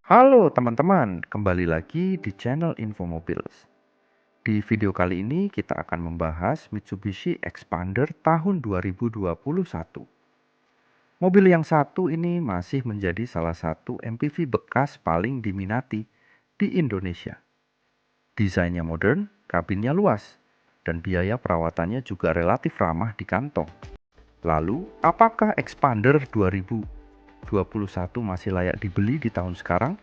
Halo teman-teman, kembali lagi di channel Info Mobil. Di video kali ini kita akan membahas Mitsubishi Expander tahun 2021. Mobil yang satu ini masih menjadi salah satu MPV bekas paling diminati di Indonesia. Desainnya modern, kabinnya luas, dan biaya perawatannya juga relatif ramah di kantong. Lalu, apakah Expander 2021 masih layak dibeli di tahun sekarang?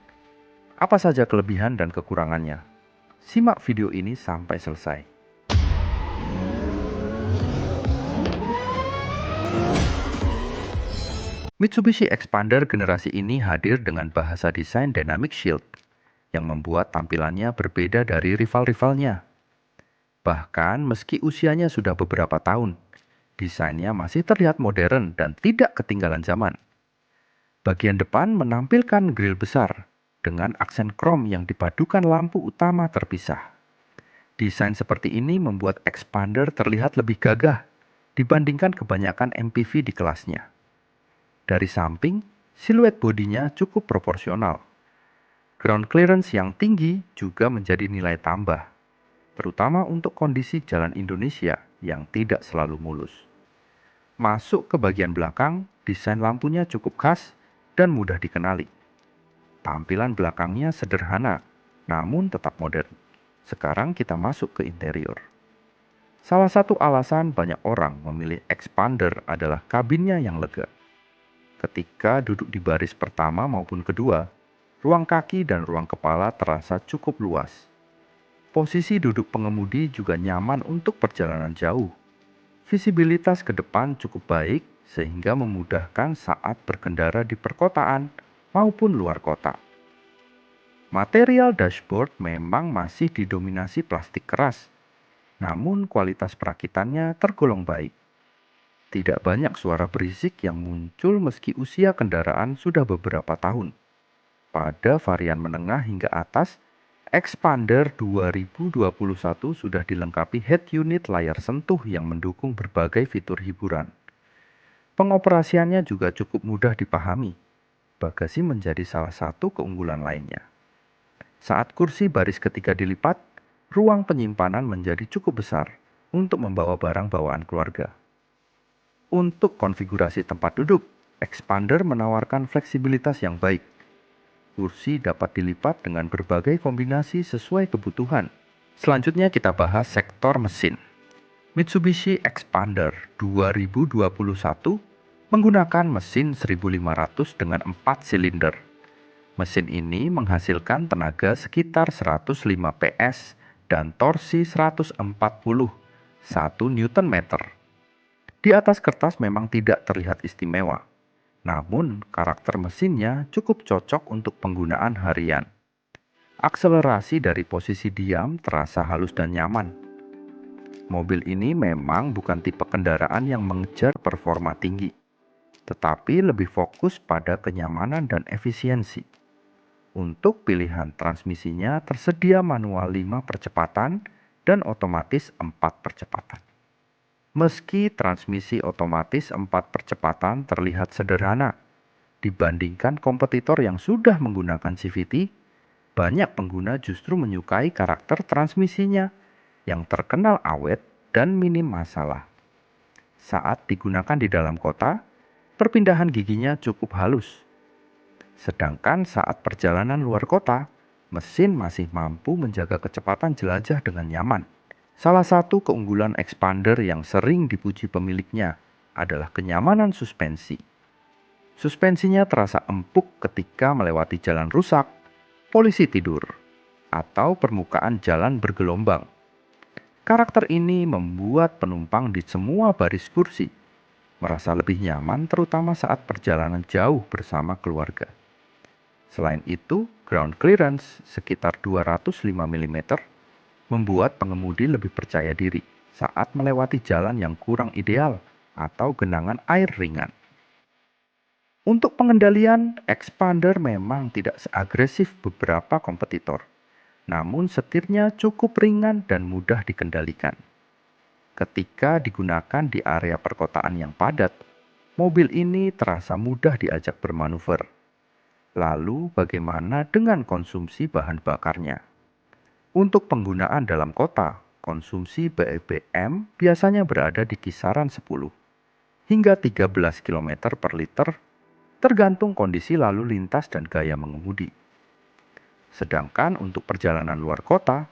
Apa saja kelebihan dan kekurangannya? Simak video ini sampai selesai. Mitsubishi Expander generasi ini hadir dengan bahasa desain Dynamic Shield yang membuat tampilannya berbeda dari rival-rivalnya. Bahkan meski usianya sudah beberapa tahun, desainnya masih terlihat modern dan tidak ketinggalan zaman. Bagian depan menampilkan grill besar dengan aksen krom yang dipadukan lampu utama terpisah. Desain seperti ini membuat Expander terlihat lebih gagah dibandingkan kebanyakan MPV di kelasnya. Dari samping, siluet bodinya cukup proporsional. Ground clearance yang tinggi juga menjadi nilai tambah, terutama untuk kondisi jalan Indonesia yang tidak selalu mulus. Masuk ke bagian belakang, desain lampunya cukup khas dan mudah dikenali. Tampilan belakangnya sederhana, namun tetap modern. Sekarang kita masuk ke interior. Salah satu alasan banyak orang memilih Expander adalah kabinnya yang lega. Ketika duduk di baris pertama maupun kedua, ruang kaki dan ruang kepala terasa cukup luas. Posisi duduk pengemudi juga nyaman untuk perjalanan jauh. Visibilitas ke depan cukup baik sehingga memudahkan saat berkendara di perkotaan maupun luar kota. Material dashboard memang masih didominasi plastik keras, namun kualitas perakitannya tergolong baik. Tidak banyak suara berisik yang muncul meski usia kendaraan sudah beberapa tahun. Pada varian menengah hingga atas, Expander 2021 sudah dilengkapi head unit layar sentuh yang mendukung berbagai fitur hiburan. Pengoperasiannya juga cukup mudah dipahami. Bagasi menjadi salah satu keunggulan lainnya. Saat kursi baris ketiga dilipat, ruang penyimpanan menjadi cukup besar untuk membawa barang bawaan keluarga. Untuk konfigurasi tempat duduk, Expander menawarkan fleksibilitas yang baik. Kursi dapat dilipat dengan berbagai kombinasi sesuai kebutuhan. Selanjutnya kita bahas sektor mesin. Mitsubishi Expander 2021 menggunakan mesin 1500 dengan 4 silinder. Mesin ini menghasilkan tenaga sekitar 105 PS dan torsi 141 Nm. Di atas kertas memang tidak terlihat istimewa, namun karakter mesinnya cukup cocok untuk penggunaan harian. Akselerasi dari posisi diam terasa halus dan nyaman. Mobil ini memang bukan tipe kendaraan yang mengejar performa tinggi, tetapi lebih fokus pada kenyamanan dan efisiensi. Untuk pilihan transmisinya tersedia manual 5 percepatan dan otomatis 4 percepatan. Meski transmisi otomatis 4 percepatan terlihat sederhana dibandingkan kompetitor yang sudah menggunakan CVT, banyak pengguna justru menyukai karakter transmisinya yang terkenal awet dan minim masalah. Saat digunakan di dalam kota, perpindahan giginya cukup halus. Sedangkan saat perjalanan luar kota, mesin masih mampu menjaga kecepatan jelajah dengan nyaman. Salah satu keunggulan Expander yang sering dipuji pemiliknya adalah kenyamanan suspensi. Suspensinya terasa empuk ketika melewati jalan rusak, polisi tidur, atau permukaan jalan bergelombang. Karakter ini membuat penumpang di semua baris kursi merasa lebih nyaman terutama saat perjalanan jauh bersama keluarga. Selain itu, ground clearance sekitar 205 mm membuat pengemudi lebih percaya diri saat melewati jalan yang kurang ideal atau genangan air ringan. Untuk pengendalian, Expander memang tidak seagresif beberapa kompetitor, namun setirnya cukup ringan dan mudah dikendalikan. Ketika digunakan di area perkotaan yang padat, mobil ini terasa mudah diajak bermanuver. Lalu bagaimana dengan konsumsi bahan bakarnya? Untuk penggunaan dalam kota, konsumsi BBM biasanya berada di kisaran 10 hingga 13 km per liter, tergantung kondisi lalu lintas dan gaya mengemudi. Sedangkan untuk perjalanan luar kota,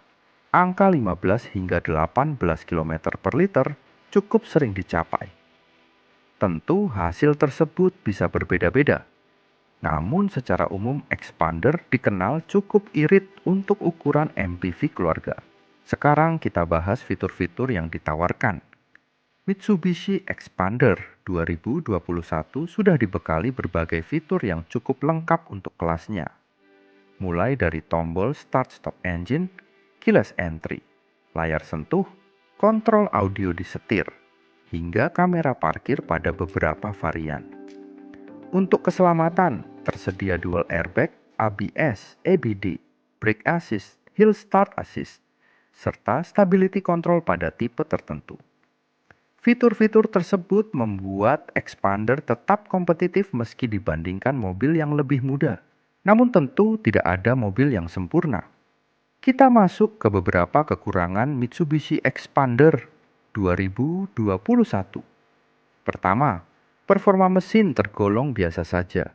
angka 15 hingga 18 km per liter cukup sering dicapai. Tentu hasil tersebut bisa berbeda-beda. Namun secara umum Expander dikenal cukup irit untuk ukuran MPV keluarga. Sekarang kita bahas fitur-fitur yang ditawarkan. Mitsubishi Expander 2021 sudah dibekali berbagai fitur yang cukup lengkap untuk kelasnya. Mulai dari tombol start-stop engine, keyless entry, layar sentuh, kontrol audio di setir, hingga kamera parkir pada beberapa varian. Untuk keselamatan, tersedia dual airbag, ABS, EBD, brake assist, hill start assist, serta stability control pada tipe tertentu. Fitur-fitur tersebut membuat Expander tetap kompetitif meski dibandingkan mobil yang lebih muda. Namun tentu tidak ada mobil yang sempurna. Kita masuk ke beberapa kekurangan Mitsubishi Expander 2021. Pertama, performa mesin tergolong biasa saja.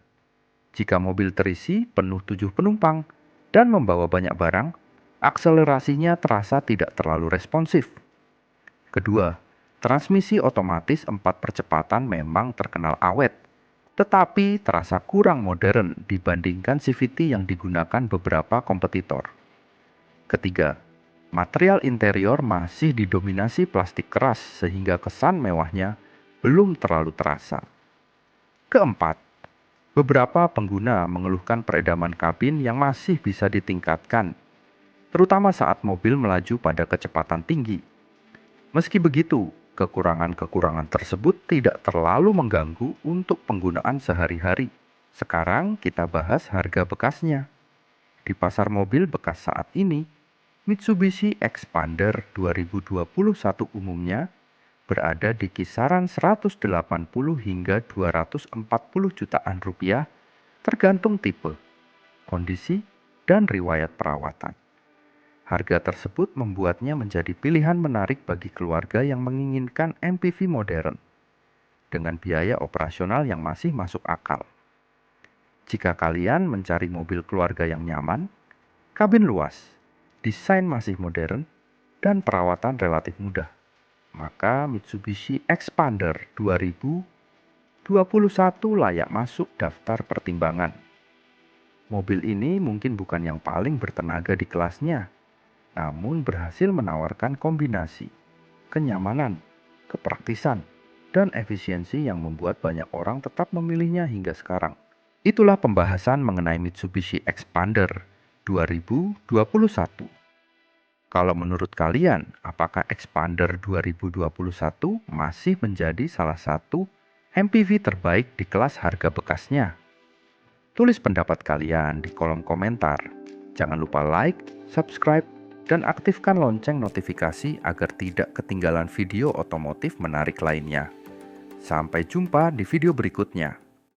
Jika mobil terisi penuh 7 penumpang dan membawa banyak barang, akselerasinya terasa tidak terlalu responsif. Kedua, transmisi otomatis 4 percepatan memang terkenal awet, tetapi terasa kurang modern dibandingkan CVT yang digunakan beberapa kompetitor. Ketiga, material interior masih didominasi plastik keras sehingga kesan mewahnya belum terlalu terasa. Keempat, beberapa pengguna mengeluhkan peredaman kabin yang masih bisa ditingkatkan, terutama saat mobil melaju pada kecepatan tinggi. Meski begitu, kekurangan-kekurangan tersebut tidak terlalu mengganggu untuk penggunaan sehari-hari. Sekarang kita bahas harga bekasnya. Di pasar mobil bekas saat ini, Mitsubishi Expander 2021 umumnya berada di kisaran 180 hingga 240 jutaan rupiah tergantung tipe, kondisi, dan riwayat perawatan. Harga tersebut membuatnya menjadi pilihan menarik bagi keluarga yang menginginkan MPV modern dengan biaya operasional yang masih masuk akal. Jika kalian mencari mobil keluarga yang nyaman, kabin luas, desain masih modern, dan perawatan relatif mudah, maka Mitsubishi Expander 2021 layak masuk daftar pertimbangan. Mobil ini mungkin bukan yang paling bertenaga di kelasnya, namun berhasil menawarkan kombinasi kenyamanan, kepraktisan, dan efisiensi yang membuat banyak orang tetap memilihnya hingga sekarang. Itulah pembahasan mengenai Mitsubishi Expander 2021. Kalau menurut kalian, apakah Expander 2021 masih menjadi salah satu MPV terbaik di kelas harga bekasnya? Tulis pendapat kalian di kolom komentar. Jangan lupa like, subscribe, dan aktifkan lonceng notifikasi agar tidak ketinggalan video otomotif menarik lainnya. Sampai jumpa di video berikutnya.